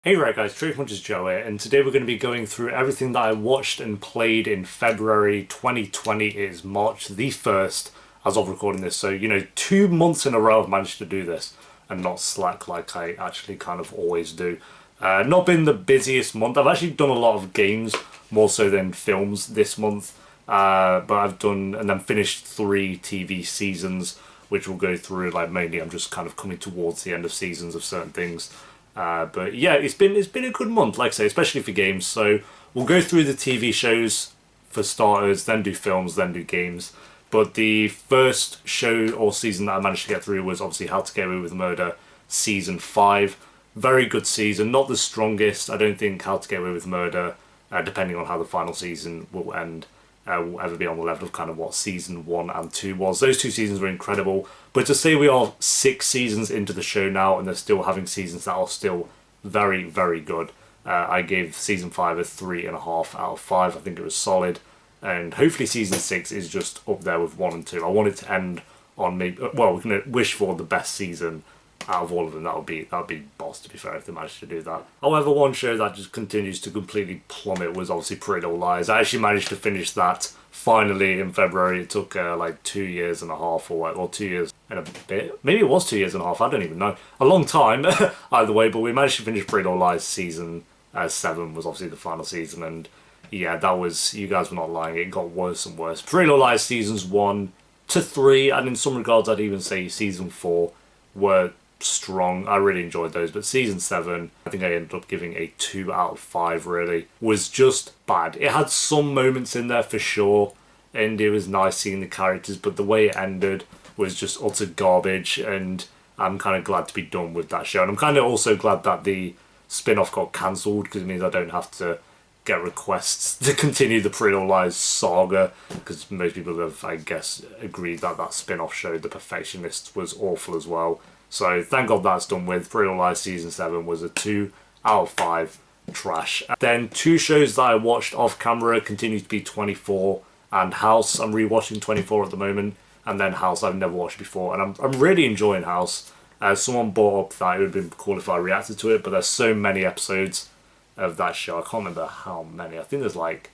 Hey right guys, Truth Munchers Joe here, and today we're going to be going through everything that I watched and played in February 2020. It is March the 1st as of recording this, so 2 months in a row I've managed to do this and not slack like I actually kind of always do. Not been the busiest month. I've actually done a lot of games, more so than films this month, but I've done and then finished 3 TV seasons, which we'll go through. Like mainly I'm just kind of coming towards the end of seasons of certain things. But yeah, it's been a good month, like I say, especially for games. So we'll go through the TV shows for starters, then do films, then do games. But the first show or season that I managed to get through was obviously How to Get Away with Murder season 5. Very good season, not the strongest. I don't think How to Get Away with Murder, depending on how the final season will end, will ever be on the level of kind of what season 1 and 2 was. Those 2 seasons were incredible, but to say we are 6 seasons into the show now and they're still having seasons that are still very, very good. I gave season 5 a 3.5 out of 5. I think it was solid, and hopefully season 6 is just up there with 1 and 2. I want it to end on maybe, well, we can wish for the best season out of all of them. That would be boss, to be fair, if they managed to do that. However, one show that just continues to completely plummet was obviously Pretty Little Lies. I actually managed to finish that finally in February. It took like 2 years and a half, or 2 years and a bit. Maybe it was 2 years and a half. I don't even know. A long time either way. But we managed to finish Pretty Little Lies season 7 was obviously the final season, and yeah, that was, you guys were not lying. It got worse and worse. Pretty Little Lies seasons 1 to 3, and in some regards, I'd even say season 4 were strong. I really enjoyed those, but season 7, I think I ended up giving a 2 out of 5. Really was just bad. It had some moments in there for sure, and it was nice seeing the characters, but the way it ended was just utter garbage, and I'm kind of glad to be done with that show. And I'm kind of also glad that the spin-off got cancelled, because it means I don't have to get requests to continue the Pretty Little Lies saga, because most people have, I guess, agreed that that spin-off show, The Perfectionists, was awful as well. So thank God that's done with. Pretty Little Lies season 7 was a 2 out of 5 trash. Then 2 shows that I watched off camera continue to be 24 and House. I'm rewatching 24 at the moment, and then House I've never watched before, and I'm really enjoying House. Someone brought up that it would have been cool if I reacted to it, but there's so many episodes of that show. I can't remember how many. I think there's like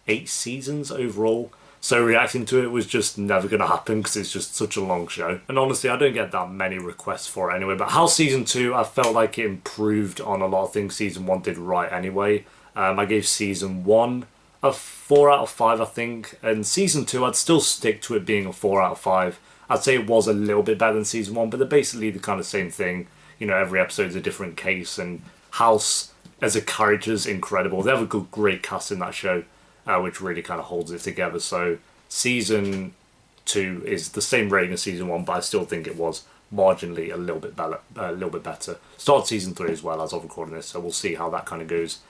8 seasons overall. So reacting to it was just never going to happen because it's just such a long show. And honestly, I don't get that many requests for it anyway. But House Season 2, I felt like it improved on a lot of things Season 1 did right anyway. I gave Season 1 a 4 out of 5, I think. And Season 2, I'd still stick to it being a 4 out of 5. I'd say it was a little bit better than Season 1, but they're basically the kind of same thing. Every episode's a different case, and House as a character is incredible. They have a great cast in that show, which really kind of holds it together. So season 2 is the same rating as season 1, but I still think it was marginally a little bit better. Start season 3 as well as of recording this, so we'll see how that kind of goes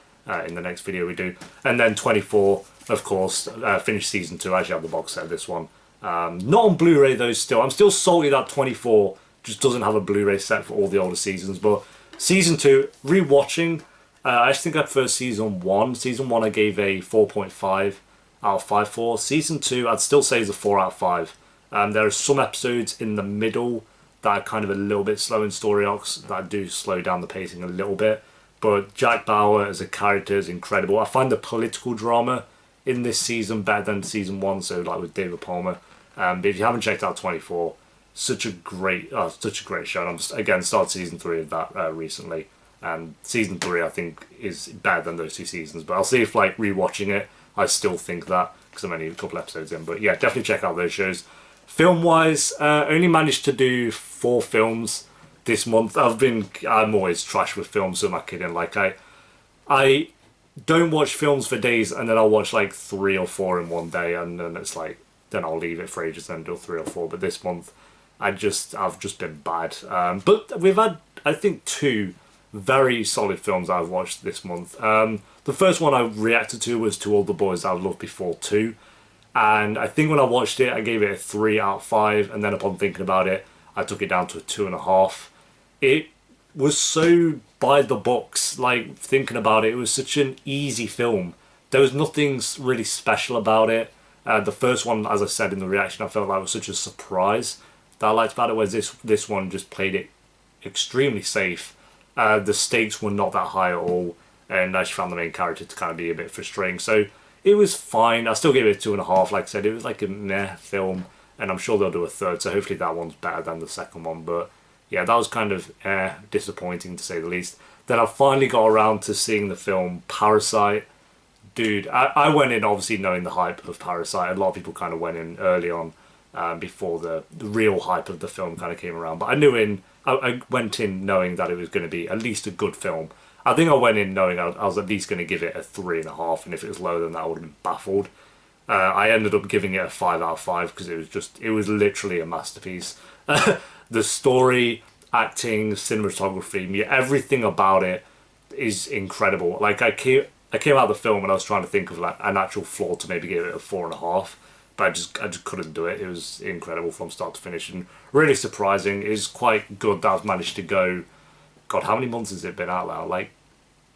in the next video we do. And then 24, of course, finished season 2. I actually have the box set of this one. Not on Blu-ray though. Still, I'm still salty that 24 just doesn't have a Blu-ray set for all the older seasons. But season 2, rewatching. I actually think I prefer season 1. Season 1 I gave a 4.5 out of 5 for. Season 2 I'd still say is a 4 out of 5. There are some episodes in the middle that are kind of a little bit slow in story arcs that do slow down the pacing a little bit. But Jack Bauer as a character is incredible. I find the political drama in this season better than season 1, so like with David Palmer. But if you haven't checked out 24, such a great show. And I'm just, again, started season 3 of that recently. And season 3 I think is better than those 2 seasons, but I'll see if like rewatching it I still think that, because I'm only a couple episodes in. But yeah, definitely check out those shows. Film wise, only managed to do 4 films this month. I'm always trash with films, so am I kidding? Like I don't watch films for days, and then I'll watch like 3 or 4 in one day, and then it's like, then I'll leave it for ages and do 3 or 4. But this month I've just been bad. But we've had, I think, 2 very solid films I've watched this month. The first one I reacted to was To All the Boys I've Loved Before 2. And I think when I watched it, I gave it a 3 out of 5. And then upon thinking about it, I took it down to a 2.5. It was so by the books. Like, thinking about it, it was such an easy film. There was nothing really special about it. The first one, as I said in the reaction, I felt like was such a surprise that I liked about it, whereas this one just played it extremely safe. The stakes were not that high at all, and I just found the main character to kind of be a bit frustrating. So it was fine. I still gave it a 2.5. Like I said, it was like a meh film, and I'm sure they'll do a third. So hopefully that one's better than the second one. But yeah, that was kind of disappointing to say the least. Then I finally got around to seeing the film Parasite. Dude, I went in obviously knowing the hype of Parasite. A lot of people kind of went in early on before the real hype of the film kind of came around. But I went in knowing that it was going to be at least a good film. I think I went in knowing I was at least going to give it a 3.5, and if it was lower than that, I would have been baffled. I ended up giving it a 5 out of 5 because it was literally a masterpiece. The story, acting, cinematography, yeah, everything about it is incredible. Like I came out of the film and I was trying to think of like an actual flaw to maybe give it a 4.5, but I just couldn't do it. It was incredible from start to finish and really surprising. It's quite good that I've managed to go. God, how many months has it been out now? Like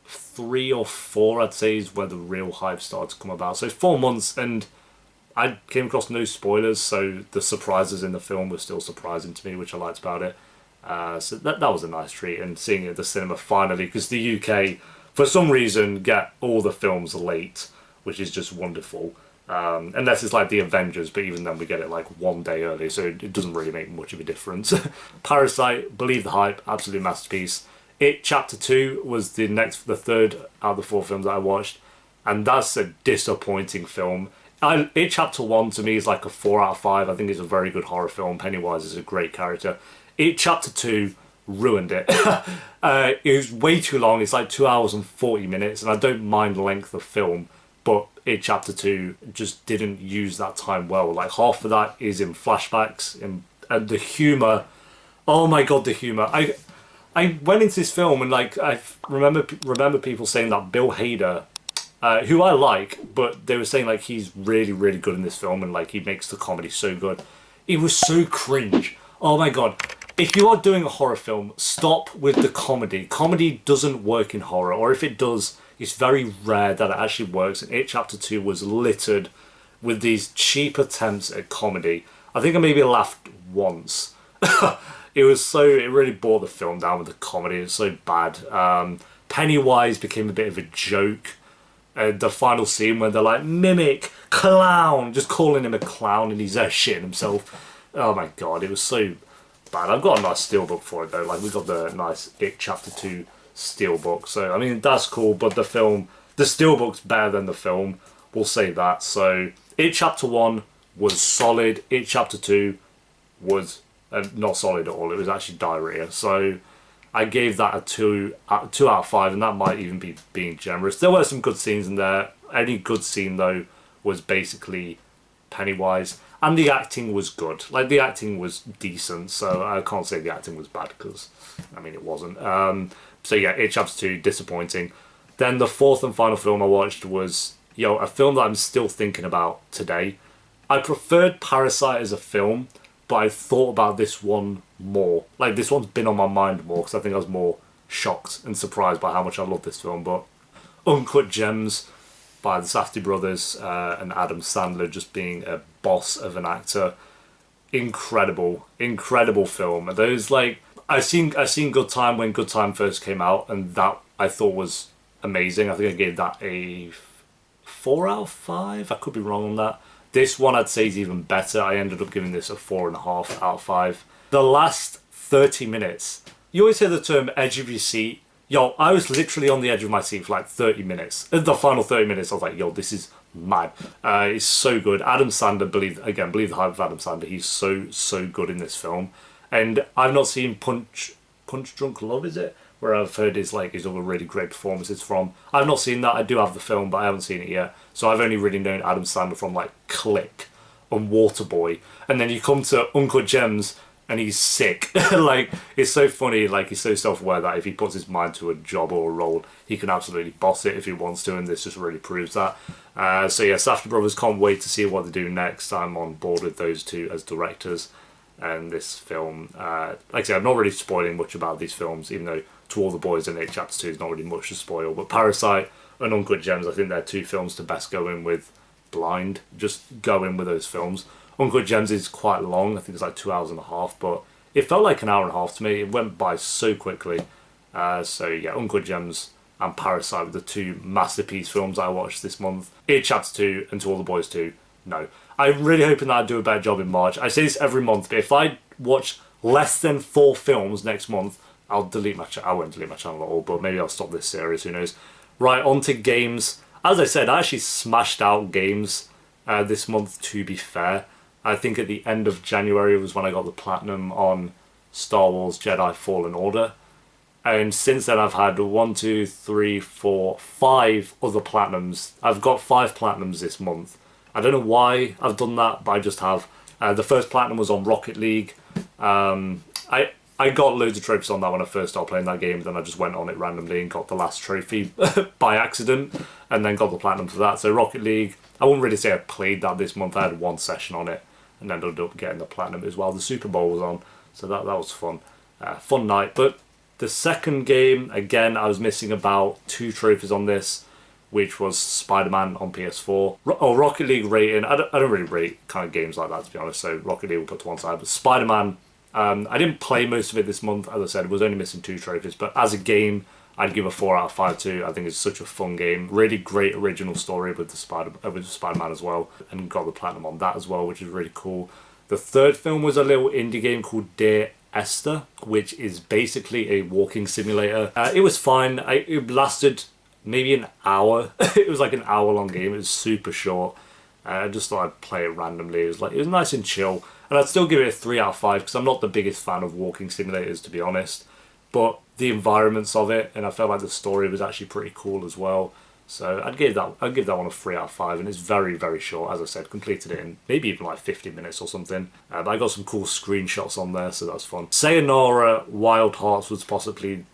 3 or 4, I'd say, is where the real hype started to come about. So 4 months, and I came across no spoilers, so the surprises in the film were still surprising to me, which I liked about it. So that was a nice treat, and seeing it at the cinema finally, because the UK, for some reason, get all the films late, which is just wonderful. Unless it's like the Avengers, but even then we get it like 1 day early, so it doesn't really make much of a difference. Parasite, believe the hype, absolute masterpiece. It Chapter 2 was the third out of the 4 films that I watched, and that's a disappointing film. It Chapter 1 to me is like a 4 out of 5. I think it's a very good horror film. Pennywise is a great character. It Chapter 2 ruined it. It was way too long. It's like 2 hours and 40 minutes, and I don't mind the length of film, but It Chapter 2 just didn't use that time well. Like half of that is in flashbacks, and the humour. Oh my god, the humour! I went into this film and like I remember people saying that Bill Hader, who I like, but they were saying like he's really really good in this film and like he makes the comedy so good. It was so cringe. Oh my god. If you are doing a horror film, stop with the comedy. Comedy doesn't work in horror, or if it does, it's very rare that it actually works. And It Chapter 2 was littered with these cheap attempts at comedy. I think I maybe laughed once. It really brought the film down with the comedy. It's so bad. Pennywise became a bit of a joke. The final scene where they're like, mimic, clown, just calling him a clown and he's shitting himself. Oh my god, it was so bad. I've got a nice steelbook for it though. Like, we got the nice It Chapter 2 steelbook. So, I mean, that's cool, but the steelbook's better than the film. We'll say that. So, It Chapter 1 was solid. It Chapter 2 was not solid at all. It was actually diarrhea. So, I gave that a 2 out of 5, and that might even be being generous. There were some good scenes in there. Any good scene, though, was basically Pennywise. And the acting was good. Like, the acting was decent, so I can't say the acting was bad, because, I mean, it wasn't. So yeah, It Chapter 2, disappointing. Then the fourth and final film I watched was, a film that I'm still thinking about today. I preferred Parasite as a film, but I thought about this one more. Like, this one's been on my mind more, because I think I was more shocked and surprised by how much I love this film. But Uncut Gems by the Safdie brothers and Adam Sandler just being a boss of an actor. Incredible film. And those, like, I seen Good Time when Good Time first came out, and that I thought was amazing. I think I gave that a 4 out of 5. I could be wrong on that. This one I'd say is even better. I ended up giving this a 4.5 out of 5. The last 30 minutes, you always hear the term edge of your seat. I was literally on the edge of my seat for like 30 minutes. In the final 30 minutes, I was like, this is mad. It's so good. Adam Sandler, believe the hype of Adam Sandler. He's so good in this film. And I've not seen Punch Drunk Love, is it? Where I've heard his other really great performances from. I've not seen that. I do have the film, but I haven't seen it yet. So I've only really known Adam Sandler from like Click and Waterboy. And then you come to Uncut Gems and he's sick. Like, it's so funny. Like, he's so self-aware that if he puts his mind to a job or a role, he can absolutely boss it if he wants to. And this just really proves that. So yeah, Safdie brothers, can't wait to see what they do next. I'm on board with those two as directors. And this film, like I said, I'm not really spoiling much about these films, even though To All the Boys and It Chapter 2 is not really much to spoil. But Parasite and Uncut Gems, I think they're two films to best go in with blind. Just go in with those films. Uncut Gems is quite long. I think it's like 2 hours and a half, but it felt like an hour and a half to me. It went by so quickly. So yeah, Uncut Gems and Parasite were the two masterpiece films I watched this month. It Chapter 2 and To All the Boys 2, no. I'm really hoping that I do a better job in March. I say this every month, but if I watch less than 4 films next month, I'll delete my channel. I won't delete my channel at all, but maybe I'll stop this series, who knows. Right, on to games. As I said, I actually smashed out games this month, to be fair. I think at the end of January was when I got the platinum on Star Wars Jedi Fallen Order. And since then I've had 1, 2, 3, 4, 5 other platinums. I've got 5 platinums this month. I don't know why I've done that, but I just have. The first platinum was on Rocket League. I got loads of trophies on that when I first started playing that game, then I just went on it randomly and got the last trophy by accident, and then got the platinum for that. So Rocket League, I wouldn't really say I played that this month. I had 1 session on it and ended up getting the platinum as well. The Super Bowl was on, so that was fun. Fun night. But the second game, again, I was missing about 2 trophies on this, which was Spider-Man on PS4. Rocket League rating, I don't really rate kind of games like that, to be honest, so Rocket League we'll put to one side. But Spider-Man, I didn't play most of it this month, as I said, was only missing 2 trophies, but as a game, I'd give a 4 out of 5 to. I think it's such a fun game. Really great original story with the Spider-Man as well, and got the platinum on that as well, which is really cool. The third film was a little indie game called Dear Esther, which is basically a walking simulator. It was fine. It lasted maybe an hour. It was like an hour-long game. It was super short. I just thought I'd play it randomly. It was nice and chill. And I'd still give it a 3 out of 5 because I'm not the biggest fan of walking simulators, to be honest. But the environments of it, and I felt like the story was actually pretty cool as well. So I'd give that one a 3 out of 5, and it's very, very short. As I said, completed it in maybe even like 50 minutes or something. But I got some cool screenshots on there, so that's fun. Sayonara Wild Hearts was possibly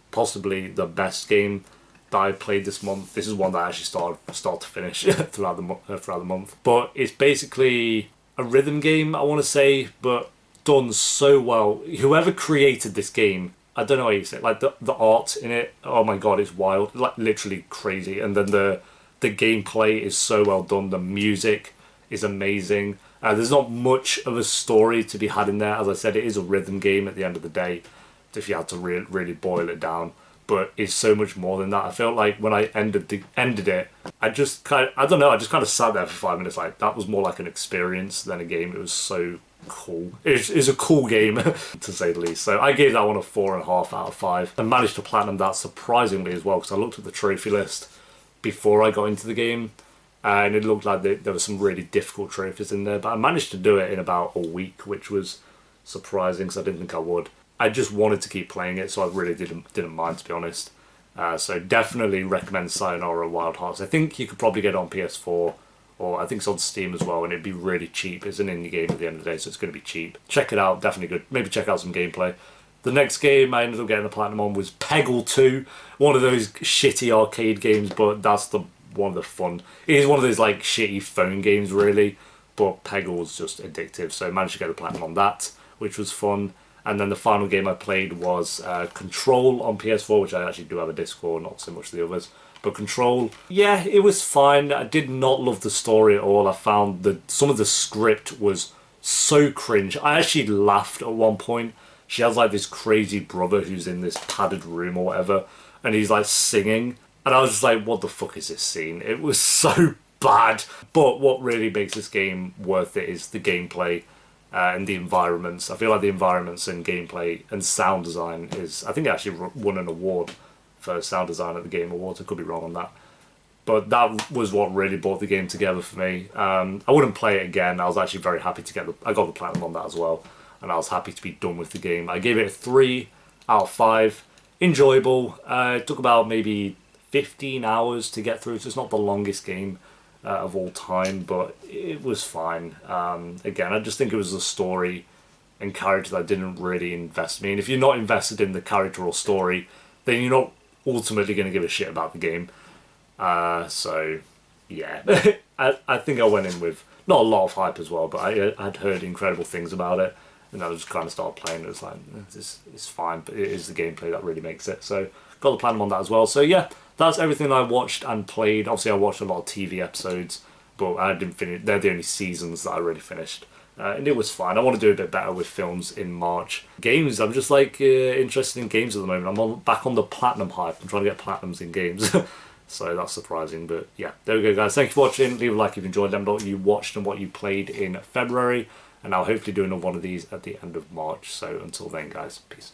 the best game that I played this month. This is one that I actually start to finish throughout the month. But it's basically a rhythm game, I want to say, but done so well. Whoever created this game, I don't know how you say it, like the art in it, oh my god, it's wild, like literally crazy. And then the gameplay is so well done. The music is amazing. There's not much of a story to be had in there. As I said, it is a rhythm game at the end of the day, if you had to really boil it down. But it's so much more than that. I felt like when I ended it, I just kind of sat there for 5 minutes. Like, that was more like an experience than a game. It was so cool. It's a cool game, to say the least. So I gave that one a 4.5 out of 5. And managed to platinum that surprisingly as well, because I looked at the trophy list before I got into the game, and it looked like there were some really difficult trophies in there. But I managed to do it in about a week, which was surprising because I didn't think I would. I just wanted to keep playing it, so I really didn't mind, to be honest. So definitely recommend Sayonara Wild Hearts. I think you could probably get it on PS4, or I think it's on Steam as well, and it'd be really cheap. It's an indie game at the end of the day, so it's going to be cheap. Check it out, definitely good. Maybe check out some gameplay. The next game I ended up getting the platinum on was Peggle 2, one of those shitty arcade games, but that's one of the fun. It is one of those like shitty phone games, really, but Peggle's just addictive, so I managed to get the platinum on that, which was fun. And then the final game I played was Control on PS4, which I actually do have a disc for, not so much the others. But Control, yeah, it was fine. I did not love the story at all. I found that some of the script was so cringe. I actually laughed at one point. She has like this crazy brother who's in this padded room or whatever, and he's like singing. And I was just like, what the fuck is this scene? It was so bad. But what really makes this game worth it is the gameplay. And the environments. I feel like the environments and gameplay and sound design is... I think it actually won an award for sound design at the Game Awards. I could be wrong on that. But that was what really brought the game together for me. I wouldn't play it again. I was actually very happy to I got the platinum on that as well. And I was happy to be done with the game. I gave it a 3 out of 5. Enjoyable. It took about maybe 15 hours to get through. So it's not the longest game of all time, but it was fine. Again, I just think it was the story and character that didn't really invest me. And if you're not invested in the character or story, then you're not ultimately going to give a shit about the game. So, yeah. I think I went in with not a lot of hype as well, but I'd heard incredible things about it. And I just kind of started playing it. It's like, it's fine, but it is the gameplay that really makes it. So, got the platinum on that as well. So, yeah. That's everything I watched and played. Obviously, I watched a lot of TV episodes, but I didn't finish. They're the only seasons that I really finished. and it was fine. I want to do a bit better with films in March. Games, I'm just like interested in games at the moment. I'm back on the platinum hype. I'm trying to get platinums in games. So that's surprising, but yeah, there we go, guys. Thank you for watching. Leave a like if you enjoyed. Let me know what you watched and what you played in February, and I'll hopefully do another one of these at the end of March. So until then, guys, peace.